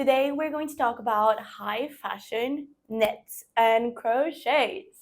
Today we're going to talk about high fashion knits and crochets.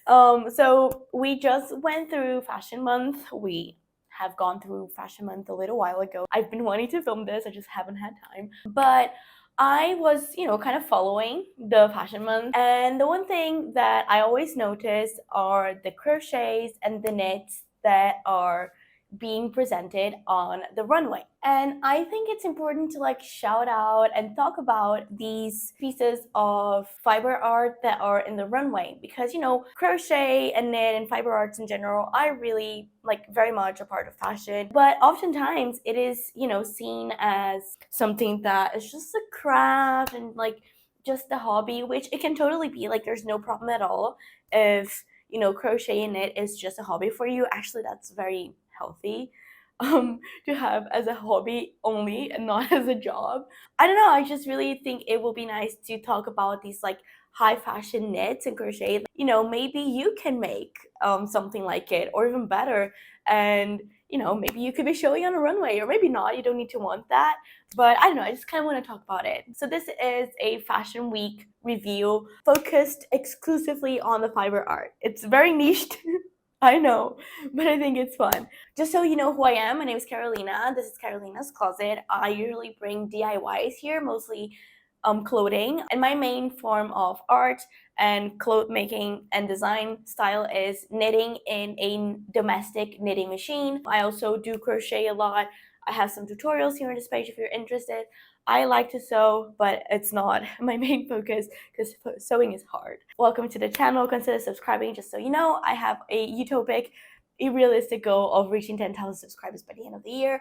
So we just went through Fashion Month. We have gone through Fashion Month a little while ago. I've been wanting to film this, I just haven't had time. But I was, kind of following the Fashion Month, and the one thing that I always notice are the crochets and the knits that are being presented on the runway. And I think it's important to shout out and talk about these pieces of fiber art that are in the runway, because crochet and knit and fiber arts in general are really very much a part of fashion, but oftentimes it is seen as something that is just a craft and just a hobby, which it can totally be. There's no problem at all if crochet and knit is just a hobby for you. Actually, that's very healthy to have as a hobby only and not as a job. I don't know, I just really think it will be nice to talk about these high fashion knits and crochet. Maybe you can make something like it or even better, and maybe you could be showing on a runway, or maybe not. You don't need to want that, but I don't know, I just kind of want to talk about it. So this is a fashion week review focused exclusively on the fiber art. It's very niched. I know, but I think it's fun. Just so you know who I am, my name is Carolina. This is Carolina's Closet. I usually bring DIYs here, mostly clothing. And my main form of art and cloth making and design style is knitting in a domestic knitting machine. I also do crochet a lot. I have some tutorials here on this page if you're interested. I like to sew, but it's not my main focus because sewing is hard. Welcome to the channel. Consider subscribing. Just so you know, I have a utopic, a realistic goal of reaching 10,000 subscribers by the end of the year.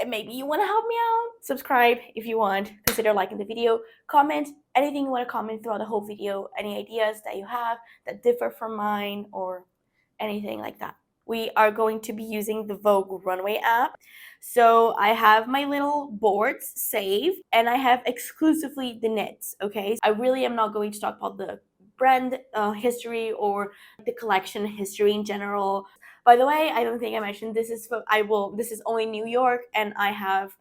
Maybe you want to help me out. Subscribe if you want. Consider liking the video. Comment anything you want to comment throughout the whole video. Any ideas that you have that differ from mine or anything like that. We are going to be using the Vogue Runway app. So I have my little boards saved, and I have exclusively the knits, okay? I really am not going to talk about the brand history or the collection history in general. By the way, I don't think I mentioned this is only New York, and I have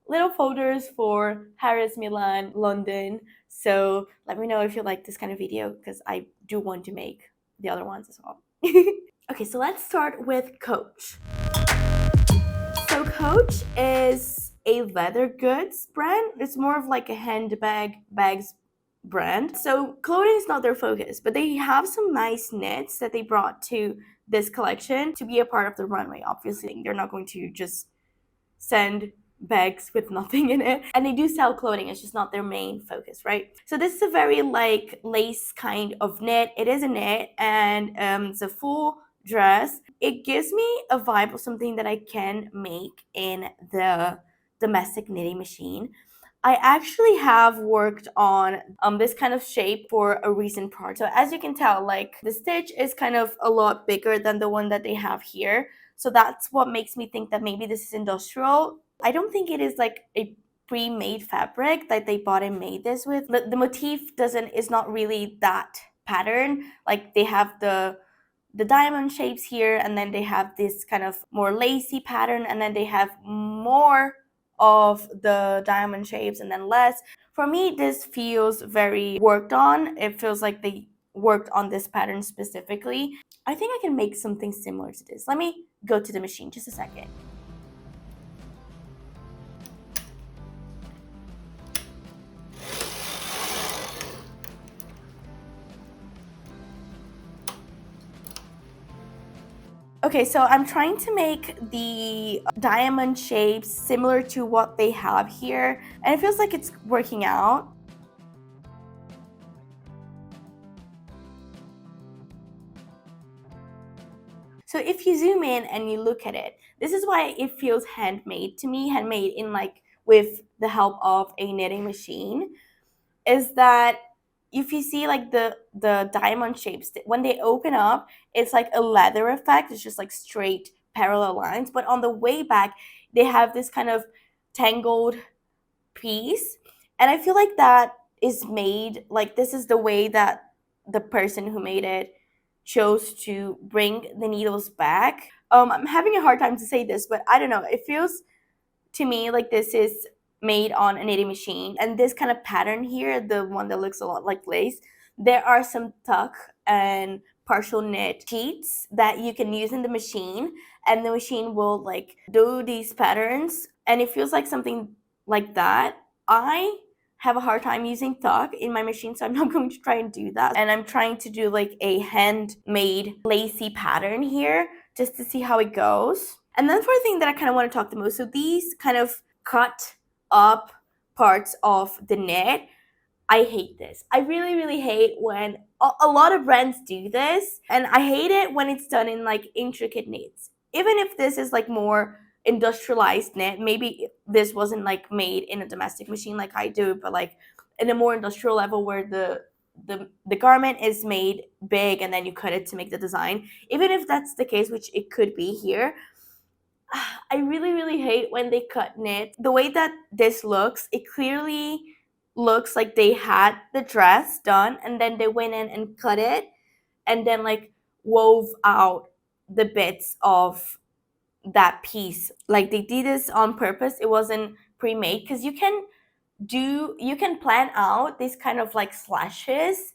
little folders for Paris, Milan, London. So let me know if you like this kind of video, because I do want to make the other ones as well. Okay, so let's start with Coach. So Coach is a leather goods brand. It's more of like a bags brand. So clothing is not their focus, but they have some nice knits that they brought to this collection to be a part of the runway. Obviously, they're not going to just send bags with nothing in it, and they do sell clothing. It's just not their main focus, right? So this is a very lace kind of knit. It is a knit, and it's a full dress. It gives me a vibe of something that I can make in the domestic knitting machine. I actually have worked on this kind of shape for a recent project. So as you can tell, the stitch is kind of a lot bigger than the one that they have here. So that's what makes me think that maybe this is industrial. I don't think it is a pre-made fabric that they bought and made this with. The motif is not really that pattern. They have the diamond shapes here, and then they have this kind of more lacy pattern, and then they have more of the diamond shapes and then less. For me, this feels very worked on. It feels like they worked on this pattern specifically. I think I can make something similar to this. Let me go to the machine just a second. Okay, so I'm trying to make the diamond shapes similar to what they have here, and it feels like it's working out. So if you zoom in and you look at it, this is why it feels handmade to me, handmade in with the help of a knitting machine, is that if you see the diamond shapes, when they open up, it's like a leather effect. It's just straight parallel lines, but on the way back they have this kind of tangled piece, and I feel like that is made this is the way that the person who made it chose to bring the needles back. I'm having a hard time to say this, but I don't know, it feels to me like this is made on a knitting machine. And this kind of pattern here, the one that looks a lot like lace, there are some tuck and partial knit sheets that you can use in the machine, and the machine will like do these patterns, and it feels like something like that. I have a hard time using tuck in my machine, so I'm not going to try and do that. And I'm trying to do like a handmade lacy pattern here just to see how it goes. And then for the thing that I kind of want to talk the most, so these kind of cut up parts of the knit, I hate this. I really, really hate when a lot of brands do this, and I hate it when it's done in like intricate knits. Even if this is like more industrialized knit, maybe this wasn't like made in a domestic machine like I do, but like in a more industrial level where the garment is made big and then you cut it to make the design. Even if that's the case, which it could be here, I really, really hate when they cut knit. The way that this looks, it clearly looks like they had the dress done and then they went in and cut it and then like wove out the bits of that piece. Like they did this on purpose. It wasn't pre-made, because you can plan out these kind of like slashes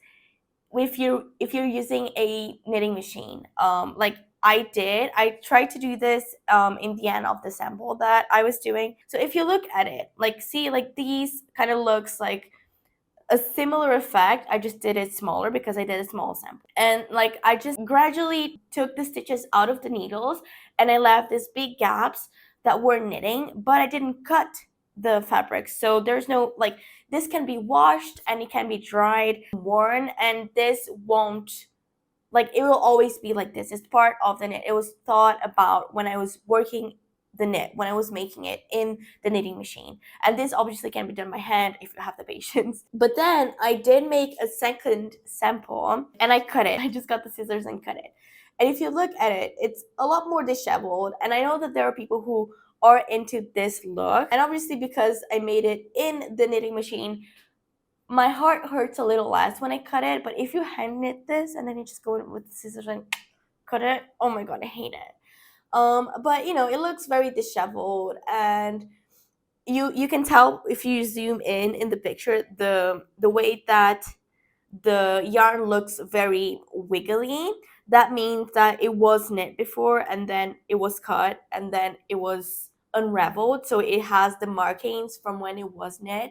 if you're using a knitting machine. Like I tried to do this in the end of the sample that I was doing. So if you look at it, like see, like these kind of looks like a similar effect. I just did it smaller because I did a small sample. And like I just gradually took the stitches out of the needles and I left these big gaps that were knitting, but I didn't cut the fabric. So there's no like, this can be washed and it can be dried, worn, and this won't, like it will always be like this. It's part of the knit. It was thought about when I was working the knit, when I was making it in the knitting machine. And this obviously can be done by hand if you have the patience. But then I did make a second sample and I cut it. I just got the scissors and cut it. And if you look at it, it's a lot more disheveled. And I know that there are people who are into this look. And obviously because I made it in the knitting machine, my heart hurts a little less when I cut it. But if you hand knit this and then you just go in with the scissors and cut it, oh my god, I hate it. But you know, it looks very disheveled, and you can tell if you zoom in the picture the way that the yarn looks very wiggly. That means that it was knit before and then it was cut and then it was unraveled, so it has the markings from when it was knit.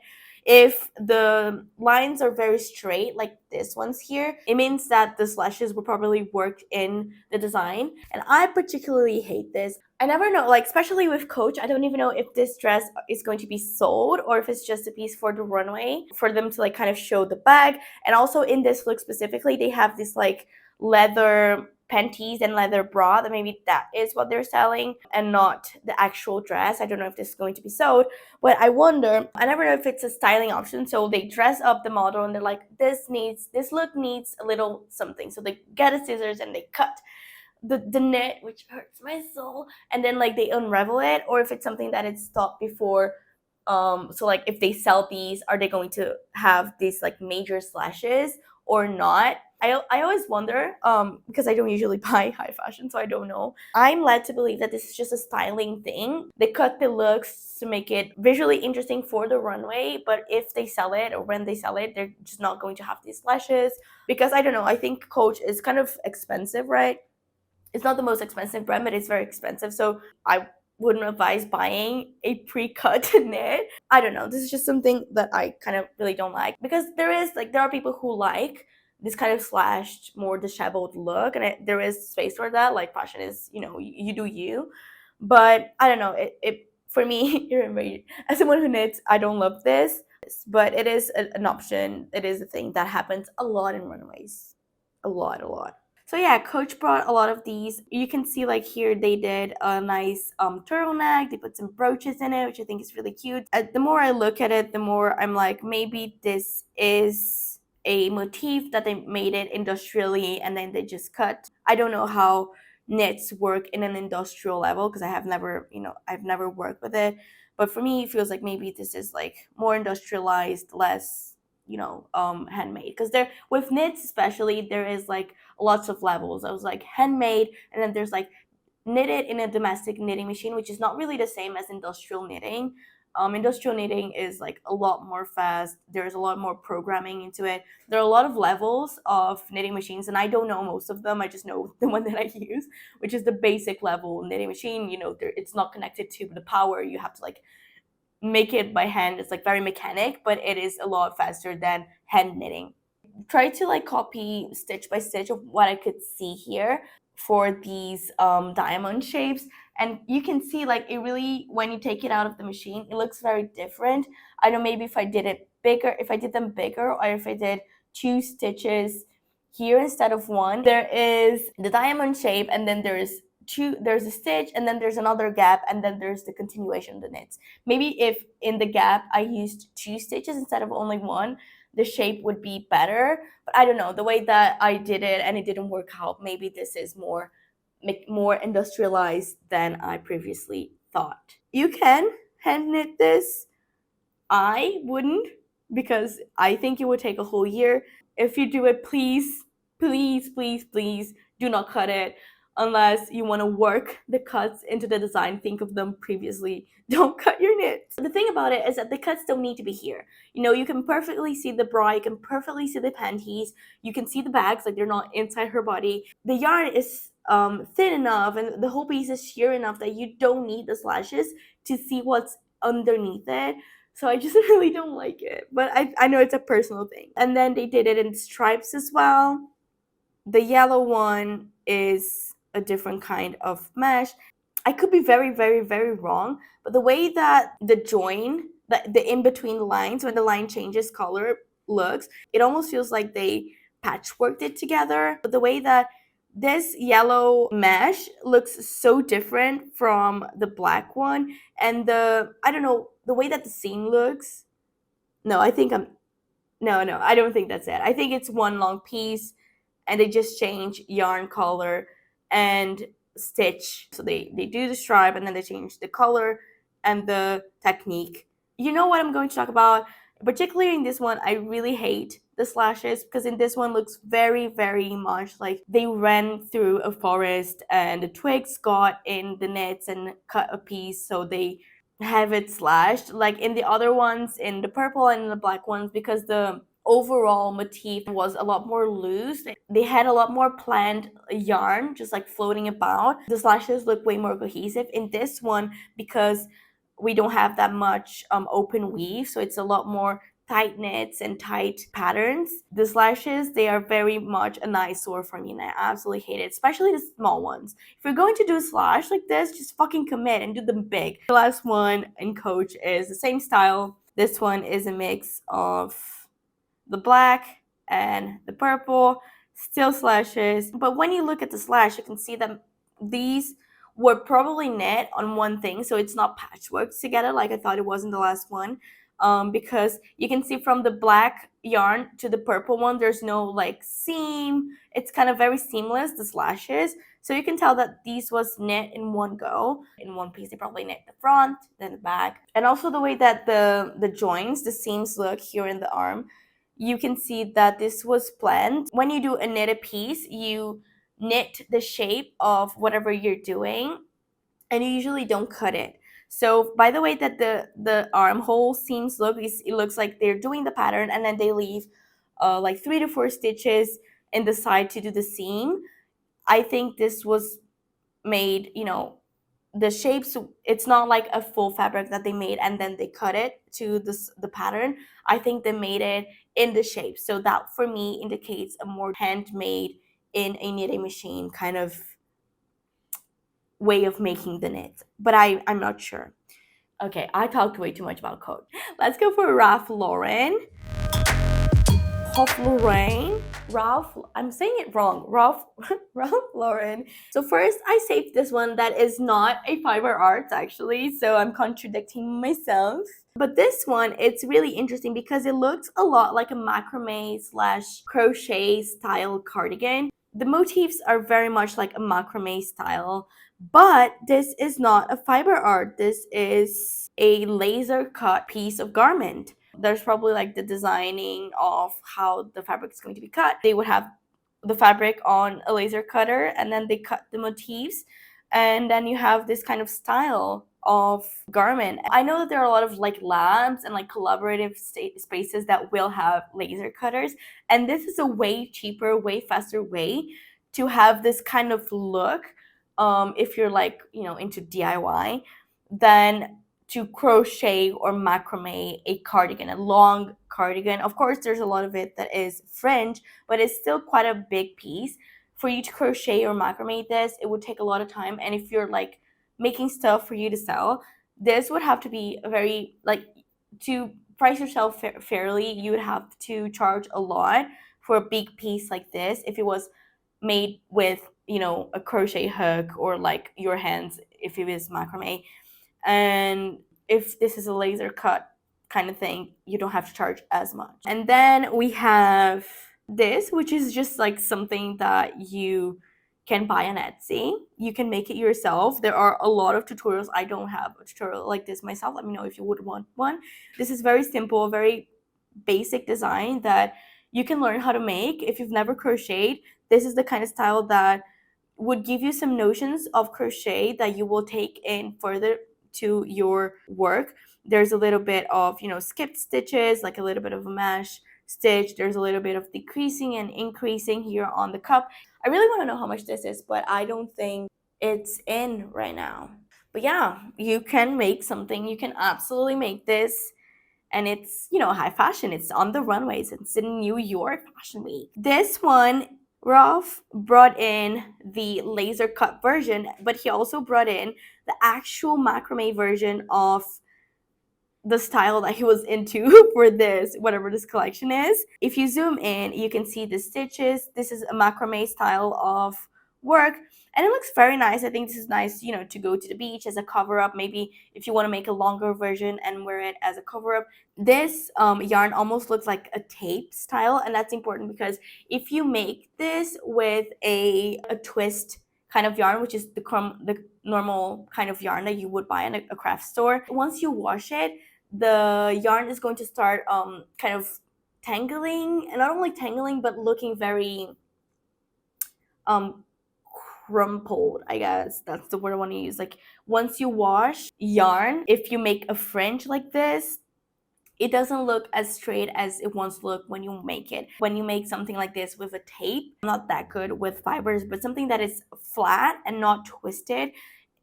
If the lines are very straight like this one's here, it means that the slashes were probably worked in the design. And I particularly hate this. I never know, like especially with Coach, I don't even know if this dress is going to be sold or if it's just a piece for the runway for them to like kind of show the bag. And also in this look specifically, they have this like leather panties and leather bra, that maybe that is what they're selling and not the actual dress. I don't know if this is going to be sold, but I wonder, I never know if it's a styling option. So they dress up the model and they're like, this look needs a little something, so they get a scissors and they cut the knit, which hurts my soul, and then like they unravel it. Or if it's something that it's thought before, so like if they sell these, are they going to have these like major slashes or not? I always wonder, because I don't usually buy high fashion, so I don't know. I'm led to believe that this is just a styling thing. They cut the looks to make it visually interesting for the runway, but if they sell it or when they sell it, they're just not going to have these slashes. Because I don't know, I think Coach is kind of expensive, right? It's not the most expensive brand, but it's very expensive. So I wouldn't advise buying a pre-cut knit. I don't know. This is just something that I kind of really don't like, because there are people who like this kind of slashed, more disheveled look, and there is space for that. Like fashion is, you do you. But I don't know. It for me, as someone who knits, I don't love this, but it is an option. It is a thing that happens a lot in runways, a lot. So yeah, Coach brought a lot of these. You can see like here they did a nice turtleneck. They put some brooches in it, which I think is really cute. The more I look at it, the more I'm like, maybe this is a motif that they made it industrially and then they just cut. I don't know how knits work in an industrial level, because I've never worked with it. But for me, it feels like maybe this is like more industrialized, less handmade. Because there, with knits especially, there is like lots of levels. I was like handmade, and then there's like knitted in a domestic knitting machine, which is not really the same as industrial knitting. Industrial knitting is like a lot more fast. There's a lot more programming into it. There are a lot of levels of knitting machines, and I don't know most of them. I just know the one that I use, which is the basic level knitting machine. You know, it's not connected to the power. You have to like make it by hand. It's like very mechanic, but it is a lot faster than hand knitting. Try to like copy stitch by stitch of what I could see here for these diamond shapes, and you can see like it really, when you take it out of the machine, it looks very different. I don't know, maybe if I did it bigger, if I did them bigger, or if I did 2 stitches here instead of 1. There is the diamond shape, and then there's a stitch, and then there's another gap, and then there's the continuation of the knits. Maybe if in the gap I used 2 stitches instead of only 1, the shape would be better. But I don't know, the way that I did it and it didn't work out, maybe this is more industrialized than I previously thought. You can hand knit this. I wouldn't, because I think it would take a whole year. If you do it, please, please, please, please do not cut it unless you want to work the cuts into the design. Think of them previously. Don't cut your knits. The thing about it is that the cuts don't need to be here. You know, you can perfectly see the bra, you can perfectly see the panties, you can see the bags, like they're not inside her body. The yarn is thin enough and the whole piece is sheer enough that you don't need the slashes to see what's underneath it. So I just really don't like it, but I know it's a personal thing. And then they did it in stripes as well. The yellow one is a different kind of mesh. I could be very, very, very wrong, but the way that the join, the in between the lines, when the line changes color looks, it almost feels like they patchworked it together. But the way that this yellow mesh looks so different from the black one, and I don't know, the way that the seam looks. No, I don't think that's it. I think it's one long piece and they just change yarn color and stitch. So they do the stripe and then they change the color and the technique. You know what I'm going to talk about? Particularly in this one, I really hate the slashes because in this one looks very, very much like they ran through a forest and the twigs got in the knits and cut a piece, so they have it slashed. Like in the other ones, in the purple and in the black ones, because the overall motif was a lot more loose, they had a lot more planned yarn just like floating about. The slashes look way more cohesive. In this one, because we don't have that much open weave, so it's a lot more tight knits and tight patterns. The slashes, they are very much an eyesore for me and I absolutely hate it, especially the small ones. If you're going to do a slash like this, just fucking commit and do them big. The last one in Coach is the same style. This one is a mix of the black and the purple, still slashes. But when you look at the slash, you can see that these were probably knit on one thing, so it's not patchworked together like I thought it was in the last one. Because you can see from the black yarn to the purple one, there's no like seam. It's kind of very seamless, the slashes. So you can tell that these was knit in one go. In one piece, they probably knit the front, then the back. And also the way that the joints, the seams look here in the arm, you can see that this was planned. When you do a knitted piece, you knit the shape of whatever you're doing, and you usually don't cut it. So by the way that the armhole seams look, it looks like they're doing the pattern and then they leave like 3 to 4 stitches in the side to do the seam. I think this was made, you know, the shapes, it's not like a full fabric that they made and then they cut it to the pattern. I think they made it in the shape. So that for me indicates a more handmade in a knitting machine kind of way of making the knits, but I'm not sure. Okay, I talked way too much about Coach. Let's go for Ralph Lauren. I'm saying it wrong. Ralph Lauren. So first, I saved this one that is not a fiber art actually, so I'm contradicting myself. But this one, it's really interesting because it looks a lot like a macrame / crochet style cardigan. The motifs are very much like a macrame style, but this is not a fiber art. This is a laser cut piece of garment. There's probably like the designing of how the fabric is going to be cut. They would have the fabric on a laser cutter and then they cut the motifs, and then you have this kind of style of garment. I know that there are a lot of like labs and like collaborative spaces that will have laser cutters, and this is a way cheaper, way faster way to have this kind of look, if you're like, you know, into DIY, than to crochet or macrame a cardigan, a long cardigan. Of course, there's a lot of it that is fringe, but it's still quite a big piece. For you to crochet or macrame this, it would take a lot of time. And if you're like making stuff for you to sell, this would have to be a very, like, to price yourself fairly, you would have to charge a lot for a big piece like this if it was made with, you know, a crochet hook or like your hands if it is macrame. And if this is a laser cut kind of thing, you don't have to charge as much. And then we have this, which is just like something that you can buy on Etsy. You can make it yourself. There are a lot of tutorials. I don't have a tutorial like this myself. Let me know if you would want one. This is very simple, very basic design that you can learn how to make. If you've never crocheted, this is the kind of style that would give you some notions of crochet that you will take in further to your work. There's a little bit of, you know, skipped stitches, like a little bit of a mesh stitch. There's a little bit of decreasing and increasing here on the cup. I really want to know how much this is, but I don't think it's in right now. But yeah, you can make something. You can absolutely make this. And it's, you know, high fashion. It's on the runways. It's in New York Fashion Week. This one, Rolf brought in the laser cut version, but he also brought in the actual macrame version of the style that he was into for this, whatever this collection is. If you zoom in, you can see the stitches. This is a macrame style of work, and it looks very nice. I think this is nice, you know, to go to the beach as a cover-up. Maybe if you want to make a longer version and wear it as a cover-up. This yarn almost looks like a tape style, and that's important because if you make this with a twist kind of yarn, which is the normal kind of yarn that you would buy in a craft store, once you wash it, the yarn is going to start kind of tangling, and not only tangling but looking very crumpled, I guess that's the word I want to use. Like, once you wash yarn, if you make a fringe like this, it doesn't look as straight as it wants to look when you make it. When you make something like this with a tape, I'm not that good with fibers, but something that is flat and not twisted,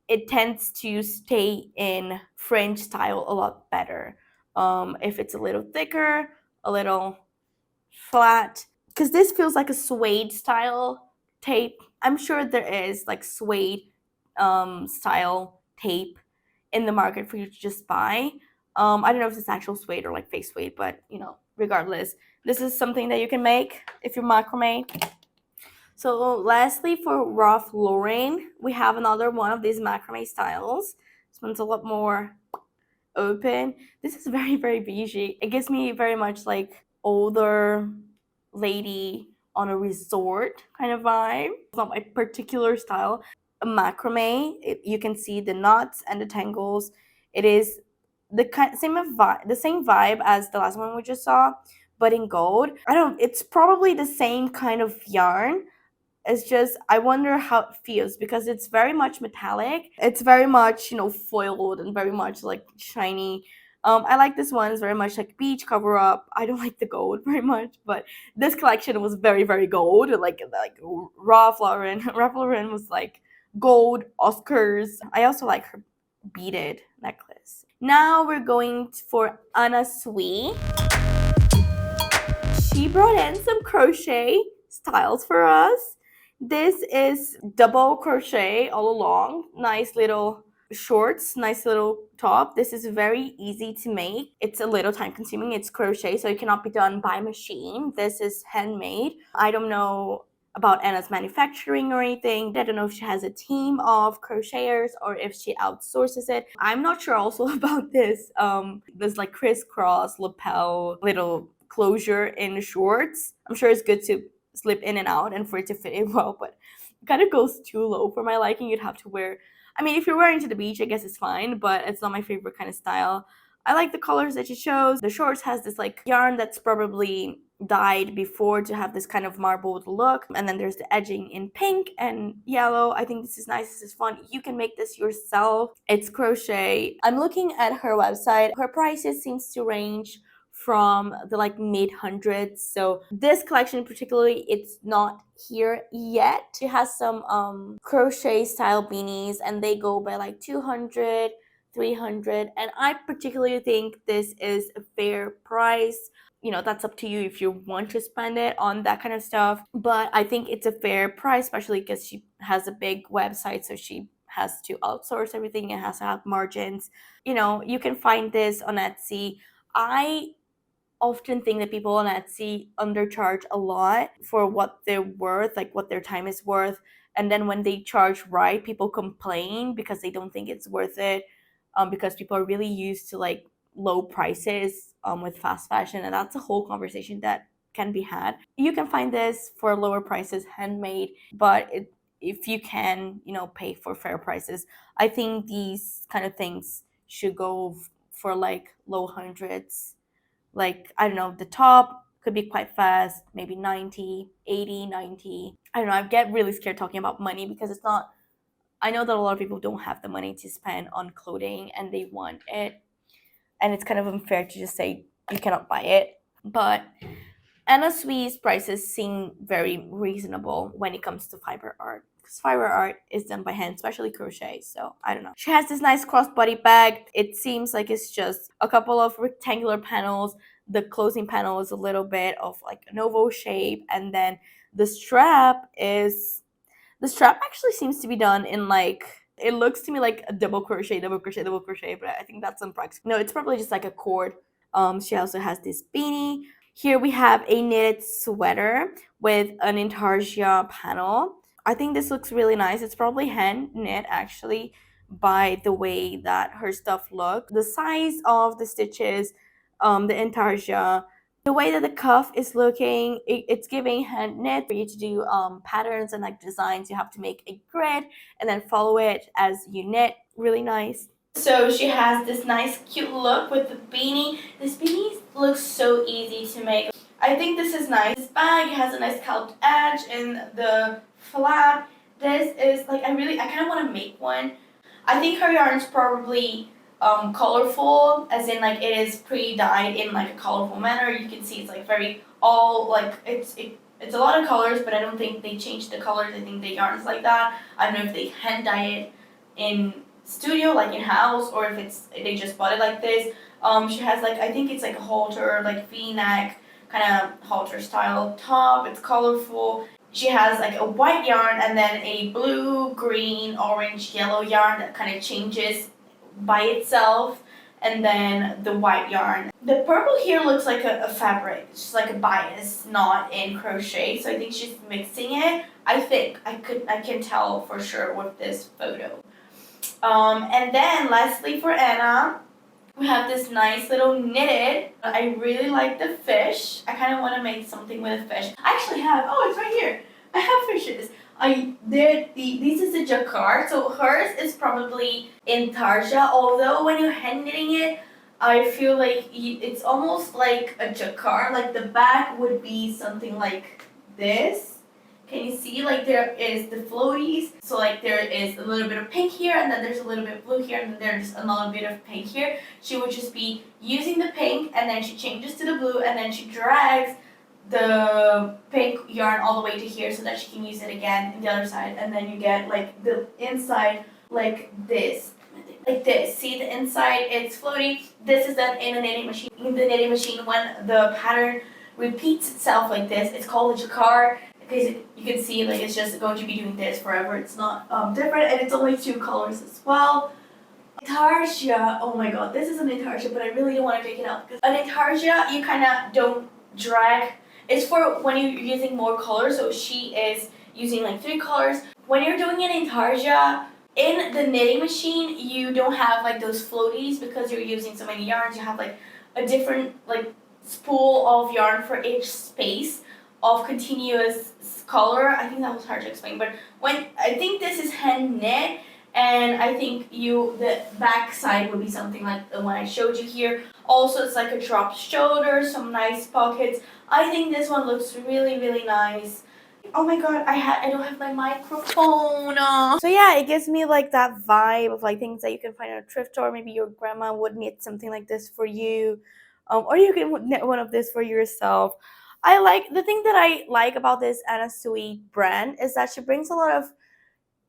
it tends to stay in fringe style a lot better. If it's a little thicker, a little flat, because this feels like a suede style tape. I'm sure there is like suede style tape in the market for you to just buy. I don't know if it's actual suede or like fake suede, but you know, regardless, this is something that you can make if you're macrame. So lastly, for Ralph Lauren, we have another one of these macrame styles. This one's a lot more open. This is very, very beigey. It gives me very much like older lady on a resort kind of vibe. It's not my particular style. A macrame, you can see the knots and the tangles. It is the same vibe as the last one we just saw, but in gold. It's probably the same kind of yarn. It's just, I wonder how it feels because it's very much metallic. It's very much, you know, foiled and very much like shiny. I like this one. It's very much like beach cover up. I don't like the gold very much, but this collection was very, very gold. Like Ralph Lauren. Ralph Lauren was like gold, Oscars. I also like her beaded necklace. Now we're going for Anna Sui. She brought in some crochet styles for us. This is double crochet all along. Nice little shorts, nice little top. This is very easy to make. It's a little time consuming. It's crochet, so it cannot be done by machine. This is handmade. I don't know about Anna's manufacturing or anything. I don't know if she has a team of crocheters or if she outsources it. I'm not sure also about this like crisscross lapel little closure in shorts. I'm sure it's good to slip in and out and for it to fit in well, but it kind of goes too low for my liking. You'd have to wear, I mean, if you're wearing to the beach, I guess it's fine, but it's not my favorite kind of style. I like the colors that she chose. The shorts has this like yarn that's probably dyed before to have this kind of marbled look. And then there's the edging in pink and yellow. I think this is nice. This is fun. You can make this yourself. It's crochet. I'm looking at her website. Her prices seems to range from the like mid hundreds. So this collection particularly, it's not here yet. She has some crochet style beanies and they go by like 200, 300, and I particularly think this is a fair price. You know, that's up to you if you want to spend it on that kind of stuff, but I think it's a fair price, especially because she has a big website, so she has to outsource everything and has to have margins. You know, you can find this on Etsy. I often think that people on Etsy undercharge a lot for what they're worth, like what their time is worth. And then when they charge right, people complain because they don't think it's worth it, because people are really used to like low prices with fast fashion. And that's a whole conversation that can be had. You can find this for lower prices, handmade, but if you can, you know, pay for fair prices, I think these kind of things should go for like low hundreds. Like, I don't know, the top could be quite fast, maybe 90, 80, 90. I don't know, I get really scared talking about money because it's not, I know that a lot of people don't have the money to spend on clothing and they want it. And it's kind of unfair to just say you cannot buy it. But Anna Sui's prices seem very reasonable when it comes to fiber art, because fiber art is done by hand, especially crochet. So I don't know. She has this nice crossbody bag. It seems like it's just a couple of rectangular panels. The closing panel is a little bit of like an oval shape, and then the strap actually seems to be done in like, it looks to me like a double crochet, but I think that's impractical. No, it's probably just like a cord. She also has this beanie. Here we have a knitted sweater with an intarsia panel. I think this looks really nice. It's probably hand knit actually by the way that her stuff looks. The size of the stitches, the intarsia, the way that the cuff is looking, it's giving hand knit. For you to do patterns and like designs, you have to make a grid and then follow it as you knit. Really nice. So she has this nice cute look with the beanie. This beanie looks so easy to make. I think this is nice. This bag has a nice scalloped edge in the flap. This is like, I kind of want to make one. I think her yarn is probably colorful, as in like it is pre-dyed in like a colorful manner. You can see it's like very all like it's a lot of colors, but I don't think they changed the colors. I think the yarn is like that. I don't know if they hand dye it in studio, like in house, or if they just bought it like this. She has like, I think it's like a halter, like V-neck kind of halter style top. It's colorful. She has like a white yarn and then a blue, green, orange, yellow yarn that kind of changes by itself, and then the white yarn. The purple here looks like a fabric. It's just like a bias, not in crochet. So I think she's mixing it. I think I can tell for sure with this photo. And then lastly for Anna, we have this nice little knitted. I really like the fish. I kind of want to make something with a fish. I actually have, oh, it's right here. I have fishes. This is a jacquard, so hers is probably intarsia, although when you're hand knitting it, I feel like it's almost like a jacquard. Like the back would be something like this. Can you see, like there is the floaties, so like there is a little bit of pink here, and then there's a little bit of blue here, and then there's another bit of pink here. She would just be using the pink, and then she changes to the blue, and then she drags the pink yarn all the way to here so that she can use it again in the other side, and then you get like the inside like this. Like this. See the inside, it's floaty. This is done in a knitting machine. In the knitting machine, when the pattern repeats itself like this, it's called a jacquard. Because you can see like it's just going to be doing this forever. It's not different, and it's only 2 colors as well. Intarsia, oh my god, this is an intarsia, but I really don't want to take it out because an intarsia you kind of don't drag. It's for when you're using more colors. So she is using like 3 colors. When you're doing an intarsia in the knitting machine, you don't have like those floaties because you're using so many yarns. You have like a different like spool of yarn for each space of continuous color. I think that was hard to explain, but when I think this is hand knit, And I think the back side would be something like the one I showed you here. Also, it's like a drop shoulder, some nice pockets. I think this one looks really, really nice. Oh my god, I don't have my microphone. So yeah, it gives me like that vibe of like things that you can find at a thrift store. Maybe your grandma would knit something like this for you, or you can knit one of this for yourself. The thing that I like about this Anna Sui brand is that she brings a lot of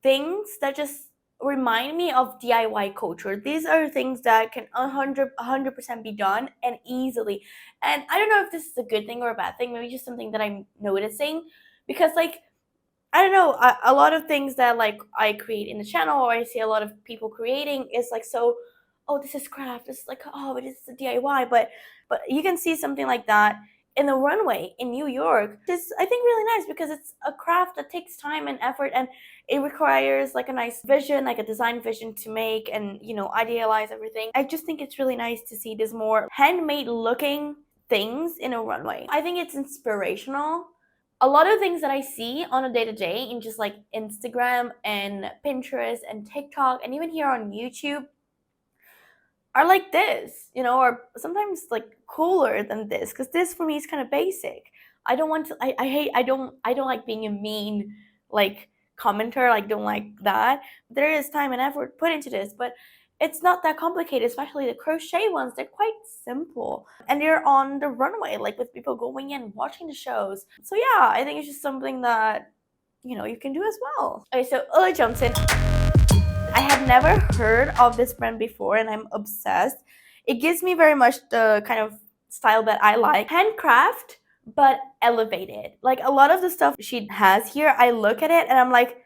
things that just remind me of DIY culture. These are things that can 100% be done and easily. And I don't know if this is a good thing or a bad thing, maybe just something that I'm noticing, because like I don't know, a lot of things that like I create in the channel or I see a lot of people creating is like, so, oh, this is craft, this is like, oh, but it's a DIY, but you can see something like that in the runway in New York. It's, I think, really nice because it's a craft that takes time and effort, and it requires like a nice vision, like a design vision to make and, you know, idealize everything. I just think it's really nice to see this more handmade looking things in a runway. I think it's inspirational. A lot of things that I see on a day-to-day in just like Instagram and Pinterest and TikTok and even here on YouTube are like this, you know, or sometimes like cooler than this, because this for me is kind of basic. I don't want to, I hate, I don't like being a mean like commenter, like don't like that. There is time and effort put into this, but it's not that complicated, especially the crochet ones. They're quite simple and they're on the runway, like with people going in watching the shows. So yeah, I think it's just something that, you know, you can do as well. Okay, so Ulla Johnson, I had never heard of this brand before and I'm obsessed. It gives me very much the kind of style that I like. Handcraft, but elevated. Like a lot of the stuff she has here, I look at it and I'm like,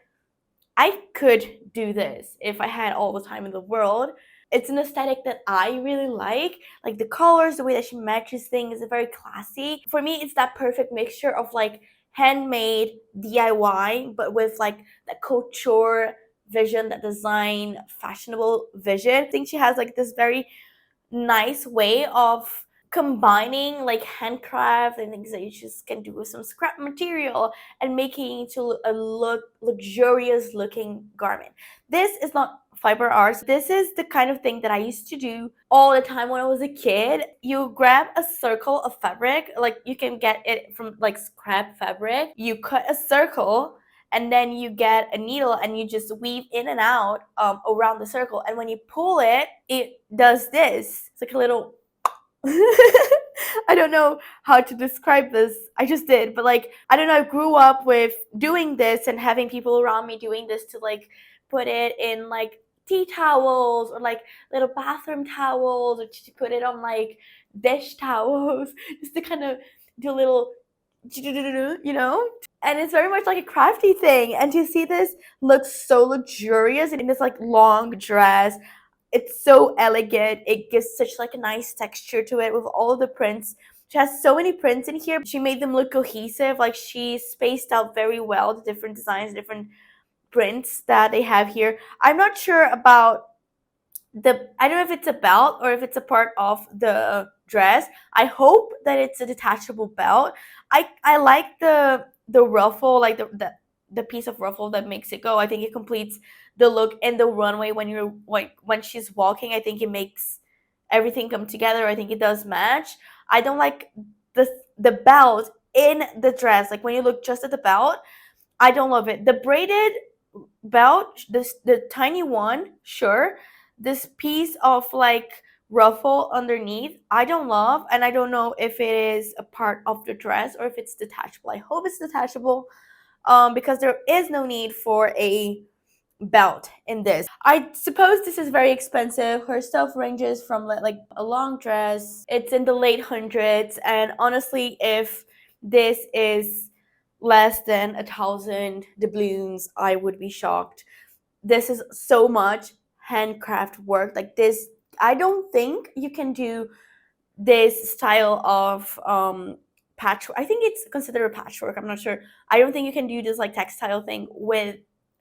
I could do this if I had all the time in the world. It's an aesthetic that I really like the colors, the way that she matches things is very classy. For me, it's that perfect mixture of like handmade DIY, but with like that couture vision, that design, fashionable vision. I think she has like this very nice way of combining like handcraft and things that you just can do with some scrap material and making it to a luxurious looking garment. This is not fiber arts. This is the kind of thing that I used to do all the time when I was a kid. You grab a circle of fabric, like you can get it from like scrap fabric. You cut a circle and then you get a needle and you just weave in and out around the circle, and when you pull it, it does this. It's like a little I don't know how to describe this. I just did, but like I don't know, I grew up with doing this and having people around me doing this to like put it in like tea towels or like little bathroom towels, or to put it on like dish towels just to kind of do a little, you know. And it's very much like a crafty thing, and to see this look so luxurious in this like long dress, it's so elegant. It gives such like a nice texture to it with all of the prints. She has so many prints in here. She made them look cohesive. Like she spaced out very well the different designs, different prints that they have here. I'm not sure about I don't know if it's a belt or if it's a part of the dress. I hope that it's a detachable belt. I like the ruffle, like the piece of ruffle that makes it go. I think it completes the look in the runway when you're like when she's walking. I think it makes everything come together. I think it does match. I don't like the belt in the dress. Like when you look just at the belt, I don't love it. The braided belt, the tiny one, sure. This piece of like ruffle underneath, I don't love, and I don't know if it is a part of the dress or if it's detachable. I hope it's detachable, because there is no need for a belt in this. I suppose this is very expensive. Her stuff ranges from like a long dress. It's in the late hundreds, and honestly, if this is less than 1,000 doubloons, I would be shocked. This is so much handcraft work. Like this, I don't think you can do this style of patchwork. I think it's considered a patchwork. I'm not sure. I don't think you can do this like textile thing with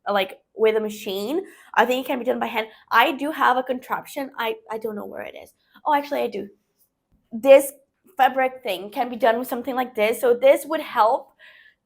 a machine. I think it can be done by hand. I do have a contraption. I don't know where it is. Oh, actually I do. This fabric thing can be done with something like this. So this would help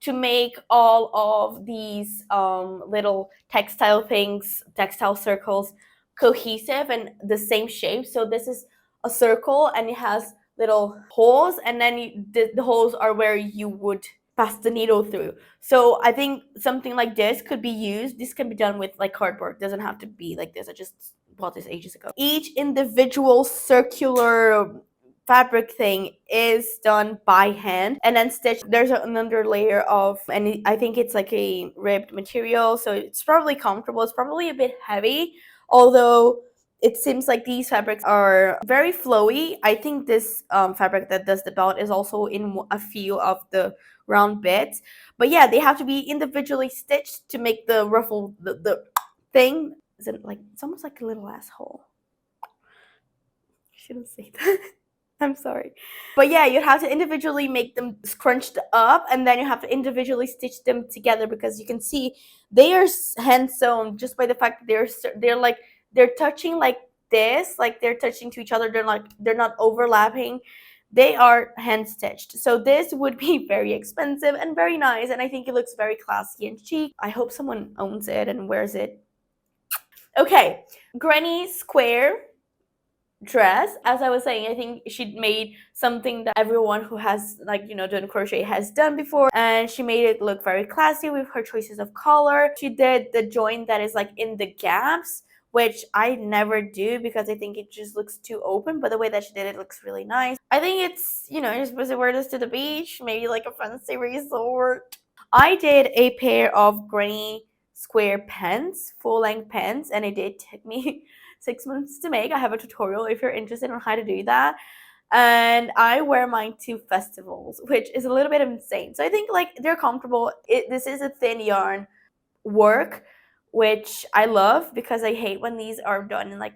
to make all of these little textile circles cohesive and the same shape. So this is a circle and it has little holes, and then the holes are where you would pass the needle through. So I think something like this could be used. This can be done with like cardboard. It doesn't have to be like this. I just bought this ages ago. Each individual circular fabric thing is done by hand and then stitched. There's another layer of, and I think it's like a ribbed material, so it's probably comfortable. It's probably a bit heavy, although it seems like these fabrics are very flowy. I think this fabric that does the belt is also in a few of the round bits, but yeah, they have to be individually stitched to make the ruffle, the thing. Is it like, it's almost like a little asshole. I shouldn't say that. I'm sorry. But yeah, you have to individually make them scrunched up, and then you have to individually stitch them together, because you can see they are hand sewn just by the fact that they're touching like this, like they're touching to each other. They're not overlapping. They are hand stitched. So this would be very expensive and very nice, and I think it looks very classy and chic. I hope someone owns it and wears it. Okay, Granny Square dress. As I was saying, I think she made something that everyone who has, like, you know, done crochet has done before, and she made it look very classy with her choices of color. She did the joint that is like in the gaps, which I never do because I think it just looks too open, but the way that she did it looks really nice. I think it's, you know, you're supposed to wear this to the beach, maybe like a fancy resort. I did a pair of Granny Square pants, full-length pants, and it did take me 6 months to make. I have a tutorial if you're interested on how to do that. And I wear mine to festivals, which is a little bit insane. So I think like they're comfortable. This is a thin yarn work, which I love because I hate when these are done in like,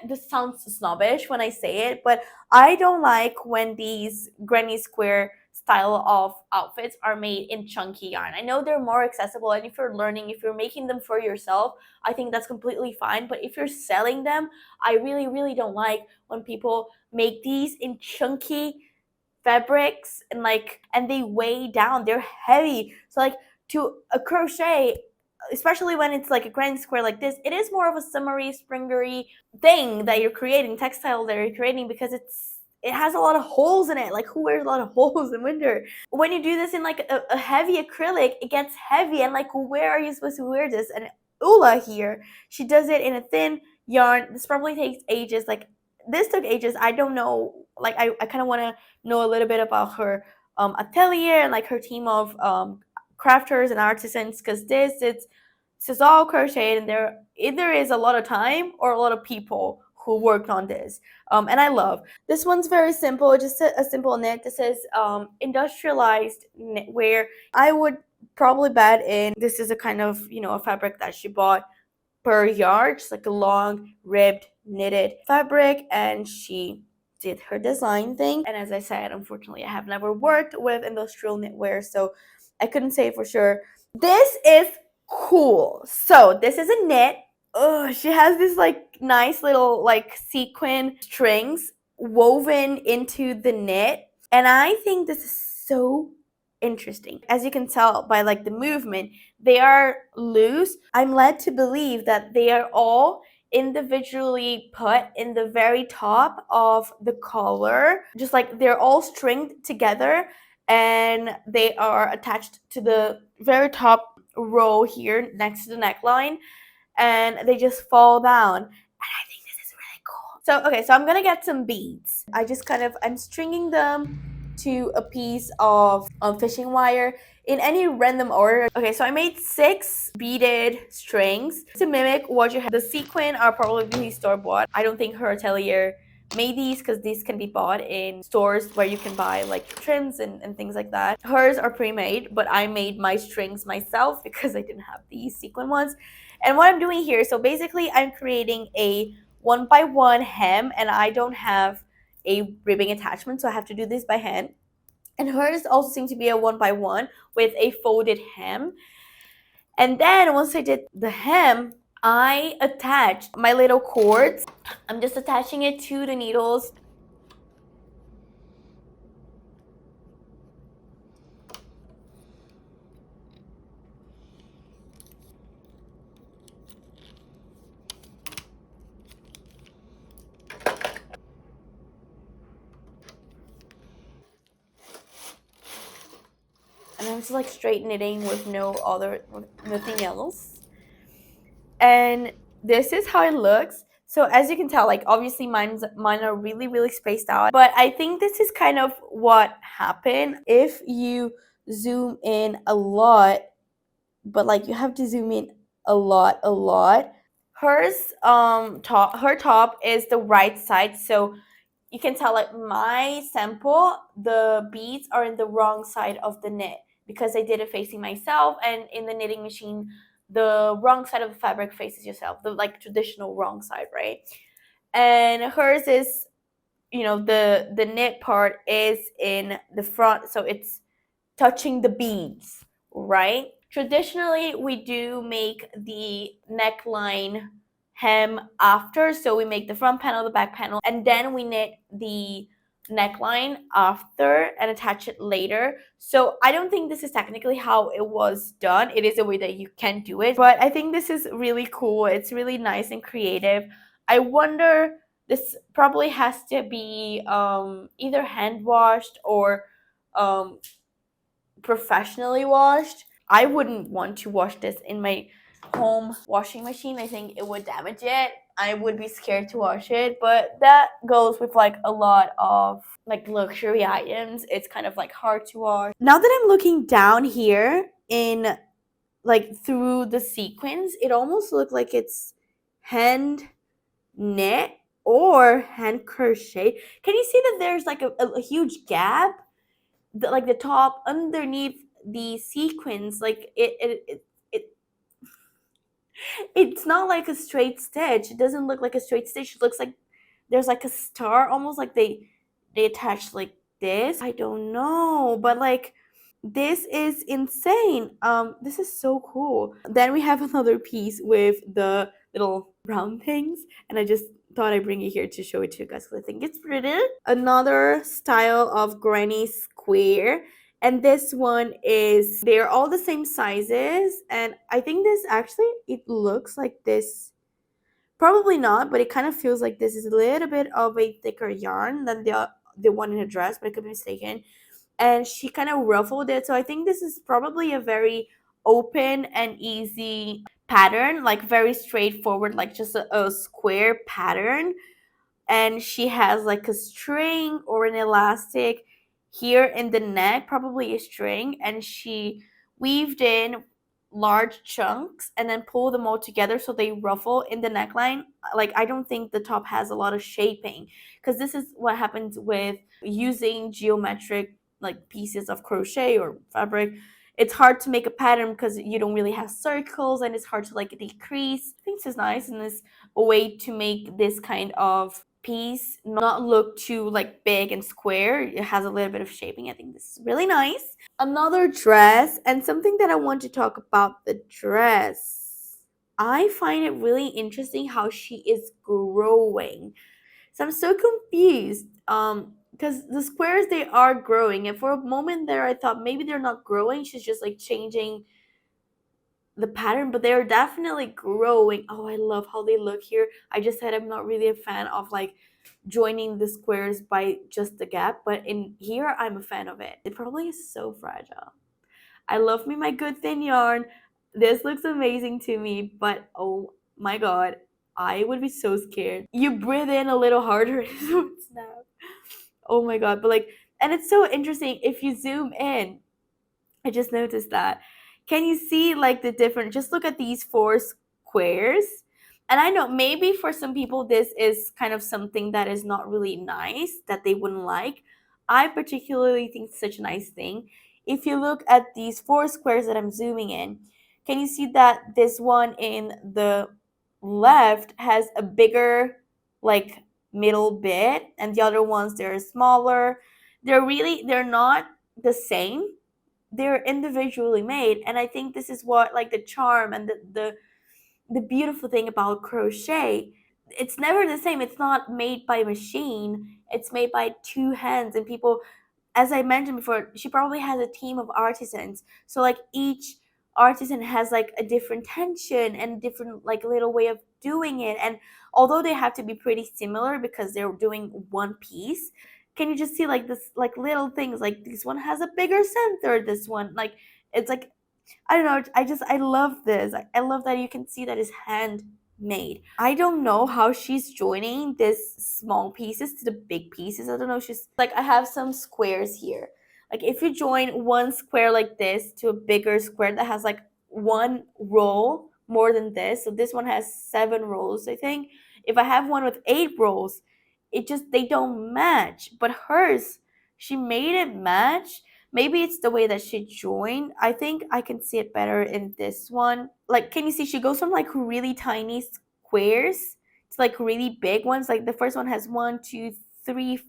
this sounds snobbish when I say it, but I don't like when these Granny Square style of outfits are made in chunky yarn. I know they're more accessible, and if you're learning, if you're making them for yourself, I think that's completely fine. But if you're selling them, I really don't like when people make these in chunky fabrics and they weigh down. They're heavy. So like to a crochet, especially when it's like a Granny Square like this, it is more of a summery, springery thing that you're creating, textile that you're creating, because it has a lot of holes in it. Like, who wears a lot of holes in winter? When you do this in like a heavy acrylic, it gets heavy, and like, where are you supposed to wear this? And Ula here, she does it in a thin yarn. This probably takes ages. Like, this took ages. I don't know. Like, I kind of want to know a little bit about her atelier and like her team of crafters and artisans, because this is all crocheted, and there either is a lot of time or a lot of people who worked on this, and I love this one's very simple, just a simple knit. This is industrialized knitwear. I would probably bet in this is a kind of, you know, a fabric that she bought per yard, just like a long ribbed knitted fabric, and she did her design thing. And as I said, unfortunately, I have never worked with industrial knitwear, so I couldn't say for sure. This is cool. So this is a knit. Oh, she has this like nice little like sequin strings woven into the knit, and I think this is so interesting. As you can tell by like the movement, they are loose. I'm led to believe that they are all individually put in the very top of the collar, just like they're all stringed together, and they are attached to the very top row here next to the neckline, and they just fall down. And I think this is really cool. So, okay, so I'm gonna get some beads. I'm stringing them to a piece of fishing wire in any random order. Okay, so I made 6 beaded strings to mimic what you have. The sequin are probably store-bought. I don't think her atelier made these, because these can be bought in stores where you can buy like trims and things like that. Hers are pre-made, but I made my strings myself because I didn't have these sequin ones. And what I'm doing here, so basically I'm creating a 1x1 hem, and I don't have a ribbing attachment, so I have to do this by hand. And hers also seems to be a 1x1 with a folded hem. And then once I did the hem, I attached my little cords. I'm just attaching it to the needles. Mine's like straight knitting with nothing else. And this is how it looks. So as you can tell, like obviously mine are really, really spaced out. But I think this is kind of what happened. If you zoom in a lot, but like you have to zoom in a lot. Her top is the right side, so you can tell like my sample, the beads are in the wrong side of the knit because I did it facing myself, and in the knitting machine, the wrong side of the fabric faces yourself, the like traditional wrong side, right? And hers is, the knit part is in the front, so it's touching the beads, right? Traditionally, we do make the neckline hem after, so we make the front panel, the back panel, and then we knit the neckline after and attach it later. So I don't think this is technically how it was done. It is a way that you can do it, but I think this is really cool. It's really nice and creative. I wonder, this probably has to be either hand washed or professionally washed. I wouldn't want to wash this in my home washing machine. I think it would damage it. I would be scared to wash it, but that goes with like a lot of like luxury items. It's kind of like hard to wash. Now that I'm looking down here in like through the sequins, it almost looks like it's hand knit or hand crochet. Can you see that there's like a huge gap? Like the top underneath the sequins, like it's not like a straight stitch. It doesn't look like a straight stitch. It looks like there's like a star, almost like they attach like this. I don't know, but like this is insane. This is so cool. Then we have another piece with the little round things, and I just thought I'd bring it here to show it to you guys because I think it's pretty. Another style of granny square, and this one is, they're all the same sizes, and I think this actually, it looks like this. Probably not, but it kind of feels like this is a little bit of a thicker yarn than the one in a dress, but I could be mistaken. And she kind of ruffled it, so I think this is probably a very open and easy pattern, like very straightforward, like just a square pattern. And she has like a string or an elastic here in the neck, probably a string, and she weaved in large chunks and then pull them all together so they ruffle in the neckline. Like I don't think the top has a lot of shaping, because this is what happens with using geometric like pieces of crochet or fabric. It's hard to make a pattern because you don't really have circles, and it's hard to like decrease. I think this is nice, and it's a way to make this kind of piece not look too like big and square. It has a little bit of shaping. I think this is really nice. Another dress, and something that I want to talk about the dress. I find it really interesting how she is growing. So I'm so confused. Because the squares, they are growing, and for a moment there I thought maybe they're not growing. She's just like changing the pattern, but they're definitely growing. Oh, I love how they look here. I just said I'm not really a fan of like joining the squares by just the gap, but in here I'm a fan of it. It probably is so fragile. I love me my good thin yarn. This looks amazing to me, but oh my god, I would be so scared. You breathe in a little harder, so it's snap. Oh my god, but like, and it's so interesting if you zoom in. I just noticed that. Can you see like the different, just look at these four squares. And I know maybe for some people this is kind of something that is not really nice, that they wouldn't like. I particularly think it's such a nice thing. If you look at these four squares that I'm zooming in, can you see that this one in the left has a bigger like middle bit, and the other ones, they're smaller. They're not the same, they're individually made. And I think this is what like the charm and the beautiful thing about crochet. It's never the same. It's not made by machine, it's made by two hands. And people, as I mentioned before, she probably has a team of artisans, so like each artisan has like a different tension and different like little way of doing it. And although they have to be pretty similar because they're doing one piece, can you just see like this, like little things, like this one has a bigger center, this one, like it's like, I don't know, I love this. I love that you can see that it's handmade. I don't know how she's joining this small pieces to the big pieces. I don't know, she's like, I have some squares here. Like if you join one square like this to a bigger square that has like one row more than this, so this one has 7 rows, I think. If I have one with 8 rows, it just, they don't match. But hers, she made it match. Maybe it's the way that she joined. I think I can see it better in this one. Like, can you see she goes from like really tiny squares to like really big ones? Like the first one has 1, 2, 3,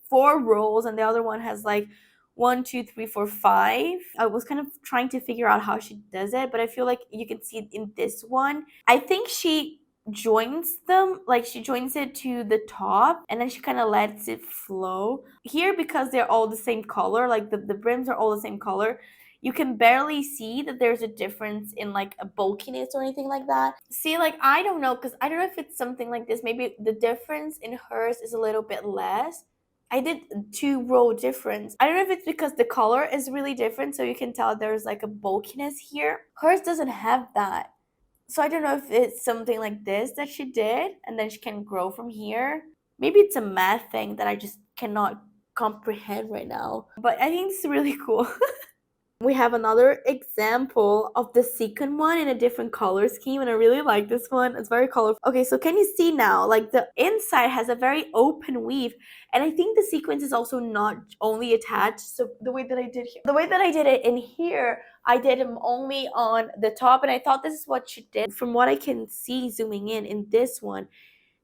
4 rows, and the other one has like 1, 2, 3, 4, 5. I was kind of trying to figure out how she does it, but I feel like you can see it in this one. I think she joins them, like she joins it to the top and then she kind of lets it flow. Here, because they're all the same color, like the brims are all the same color, you can barely see that there's a difference in like a bulkiness or anything like that. See, like, I don't know, because I don't know if it's something like this. Maybe the difference in hers is a little bit less. I did 2 row difference. I don't know if it's because the color is really different, so you can tell there's like a bulkiness here. Hers doesn't have that. So I don't know if it's something like this that she did and then she can grow from here. Maybe it's a math thing that I just cannot comprehend right now. But I think it's really cool. We have another example of the sequin one in a different color scheme, and I really like this one. It's very colorful. Okay, so can you see now, like the inside has a very open weave, and I think the sequence is also not only attached. So the way that I did here, the way that I did it in here, I did them only on the top, and I thought this is what she did. From what I can see zooming in this one,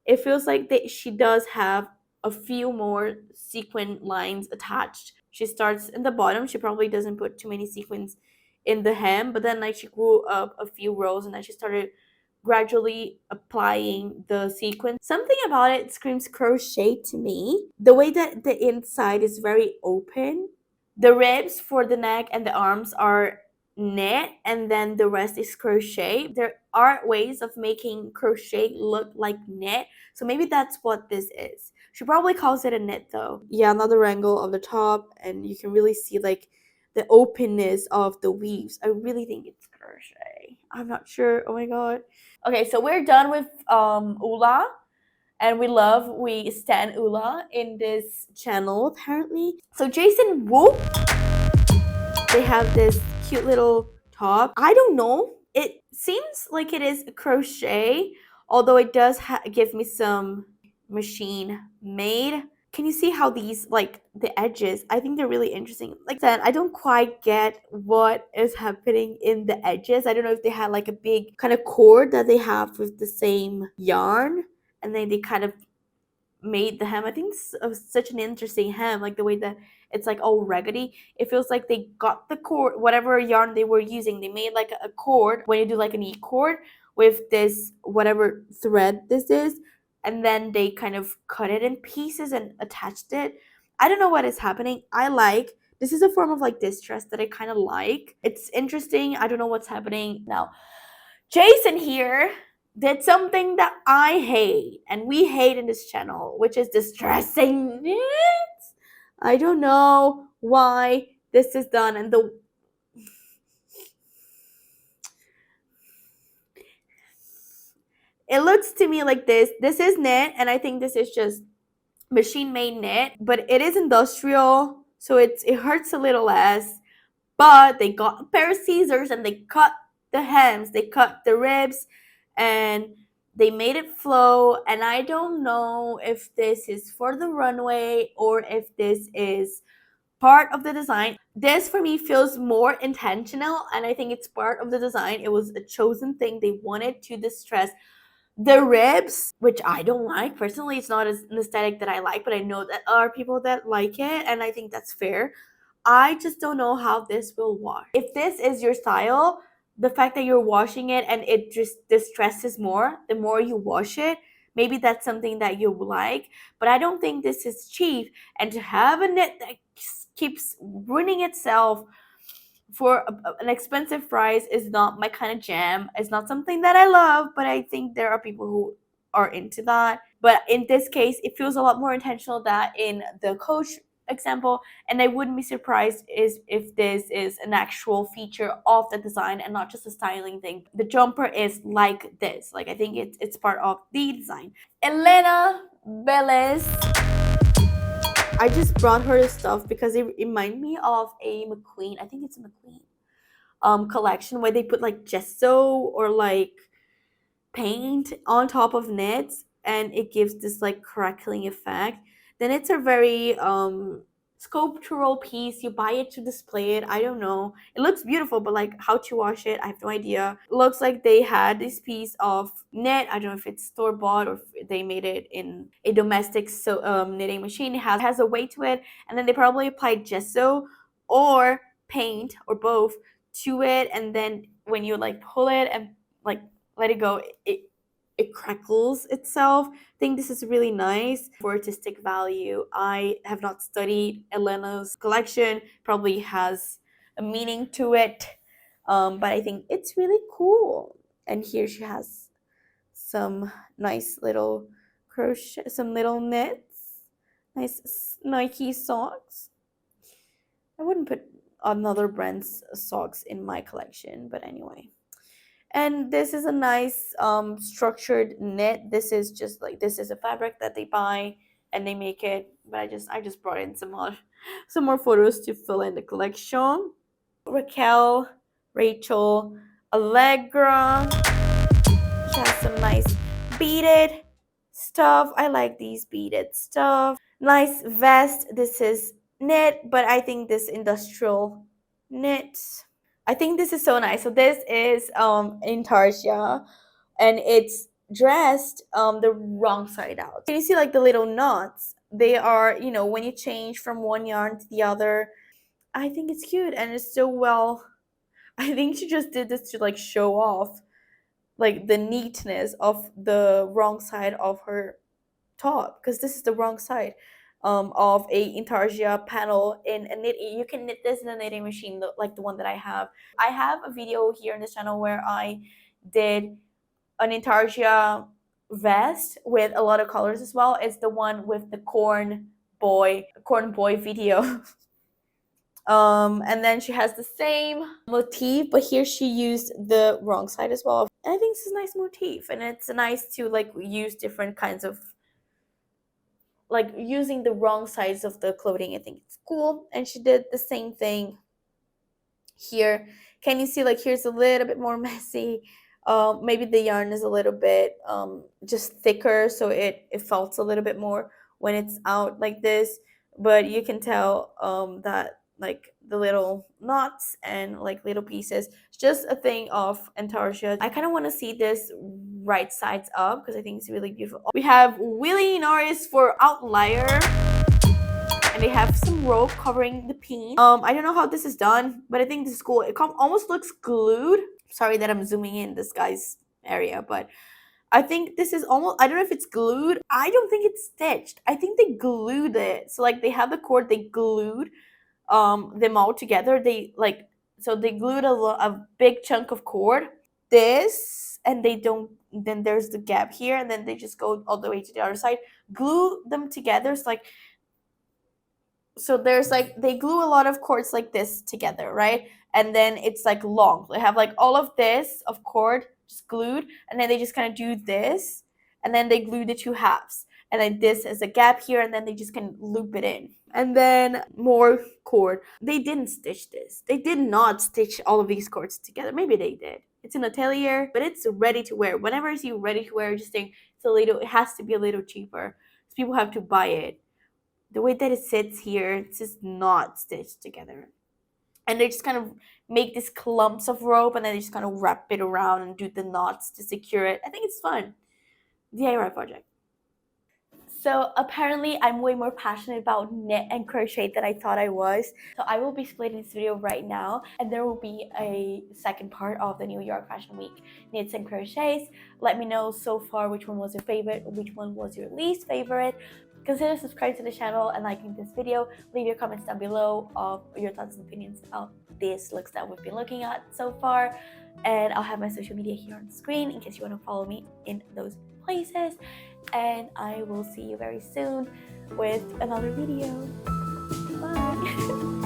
it feels like that she does have a few more sequin lines attached. She starts in the bottom. She probably doesn't put too many sequins in the hem, but then like she grew up a few rows and then she started gradually applying the sequin. Something about it screams crochet to me. The way that the inside is very open. The ribs for the neck and the arms are knit, and then the rest is crochet. There are ways of making crochet look like knit, so maybe that's what this is. She probably calls it a knit though. Yeah, another angle of the top, and you can really see like the openness of the weaves. I really think it's crochet. I'm not sure. Oh my god. Okay, so we're done with Ula, and we stan Ula in this channel apparently. So Jason Wu, they have this cute little top. I don't know. It seems like it is crochet, although it does give me some machine made. Can you see how these, like the edges, I think they're really interesting. Like that, I don't quite get what is happening in the edges. I don't know if they had like a big kind of cord that they have with the same yarn, and then they kind of made the hem. I think it's such an interesting hem, like the way that it's like all raggedy. It feels like they got the cord, whatever yarn they were using, they made like a cord when you do like an e-cord with this whatever thread this is, and then they kind of cut it in pieces and attached it. I don't know what is happening. This is a form of like distress that I kind of like. It's interesting. I don't know what's happening now. Jason here did something that I hate and we hate in this channel, which is distressing knits. I don't know why this is done, and it looks to me like this. This is knit, and I think this is just machine made knit, but it is industrial, so it hurts a little less. But they got a pair of scissors and they cut the hems, they cut the ribs, and they made it flow. And I don't know if this is for the runway or if this is part of the design. This for me feels more intentional, and I think it's part of the design. It was a chosen thing. They wanted to distress the ribs, which I don't like personally. It's not an aesthetic that I like, but I know that there are people that like it, and I think that's fair. I just don't know how this will wash. If this is your style, the fact that you're washing it and it just distresses more the more you wash it, maybe that's something that you like. But I don't think this is cheap, and to have a knit that keeps ruining itself for an expensive price is not my kind of jam. It's not something that I love, but I think there are people who are into that. But in this case, it feels a lot more intentional than in the Coach example, and I wouldn't be surprised if this is an actual feature of the design and not just a styling thing. The jumper is like this. Like, I think it's part of the design. Elena Velez. I just brought her this stuff because it reminded me of a McQueen. I think it's a McQueen collection where they put like gesso or like paint on top of knits, and it gives this like crackling effect. Then it's a very sculptural piece. You buy it to display it. I don't know, it looks beautiful, but like how to wash it, I have no idea. It looks like they had this piece of knit. I don't know if it's store-bought or if they made it in a domestic knitting machine. It has a weight to it, and then they probably applied gesso or paint or both to it, and then when you like pull it and like let it go, it crackles itself. I think this is really nice for artistic value. I have not studied Elena's collection, probably has a meaning to it, but I think it's really cool. And here she has some nice little crochet, some little knits, nice Nike socks. I wouldn't put another brand's socks in my collection, but anyway. And this is a nice structured knit. This is just like, this is a fabric that they buy and they make it, but I just brought in some more photos to fill in the collection. Rachel Allegra, she has some nice beaded stuff. I like these beaded stuff. Nice vest. This is knit, but I think this industrial knit, I think this is so nice. So this is intarsia, and it's dressed the wrong side out. Can you see like the little knots? They are, you know, when you change from one yarn to the other. I think it's cute, and it's so well. I think she just did this to like show off like the neatness of the wrong side of her top, because this is the wrong side of a intarsia panel in a knit. You can knit this in a knitting machine like the one that I have. I have a video here on this channel where I did an intarsia vest with a lot of colors as well. It's the one with the corn boy video. And then she has the same motif, but here she used the wrong side as well. And I think this is a nice motif, and it's nice to like use different kinds of, like, using the wrong sides of the clothing. I think it's cool. And she did the same thing here. Can you see, like, here's a little bit more messy. Maybe the yarn is a little bit just thicker, so it felts a little bit more when it's out like this. But you can tell that like the little knots and like little pieces, it's just a thing of intarsia. I kind of want to see this right sides up because I think it's really beautiful. We have Willie Norris for Outlier, and they have some rope covering the peen. I don't know how this is done, but I think this is cool. It almost looks glued. Sorry that I'm zooming in this guy's area, but I think this is almost, I don't know if it's glued. I don't think it's stitched. I think they glued it. So like they have the cord, they glued them all together. They like, so they glued a big chunk of cord. This, and they don't, then there's the gap here, and then they just go all the way to the other side, glue them together. It's like, so there's like, they glue a lot of cords like this together, right? And then it's like long. They have like all of this of cord just glued, and then they just kind of do this, and then they glue the two halves, and then this is a gap here, and then they just can loop it in, and then more cord. They didn't stitch this. They did not stitch all of these cords together. Maybe they did. It's an atelier, but it's ready to wear. Whenever you see ready to wear, just think it has to be a little cheaper because people have to buy it. The way that it sits here, it's just not stitched together. And they just kind of make these clumps of rope, and then they just kind of wrap it around and do the knots to secure it. I think it's fun. DIY project. So apparently I'm way more passionate about knit and crochet than I thought I was. So I will be splitting this video right now, and there will be a second part of the New York Fashion Week knits and crochets. Let me know so far which one was your favorite, which one was your least favorite. Consider subscribing to the channel and liking this video. Leave your comments down below of your thoughts and opinions about these looks that we've been looking at so far. And I'll have my social media here on the screen in case you want to follow me in those places. And I will see you very soon with another video. Bye!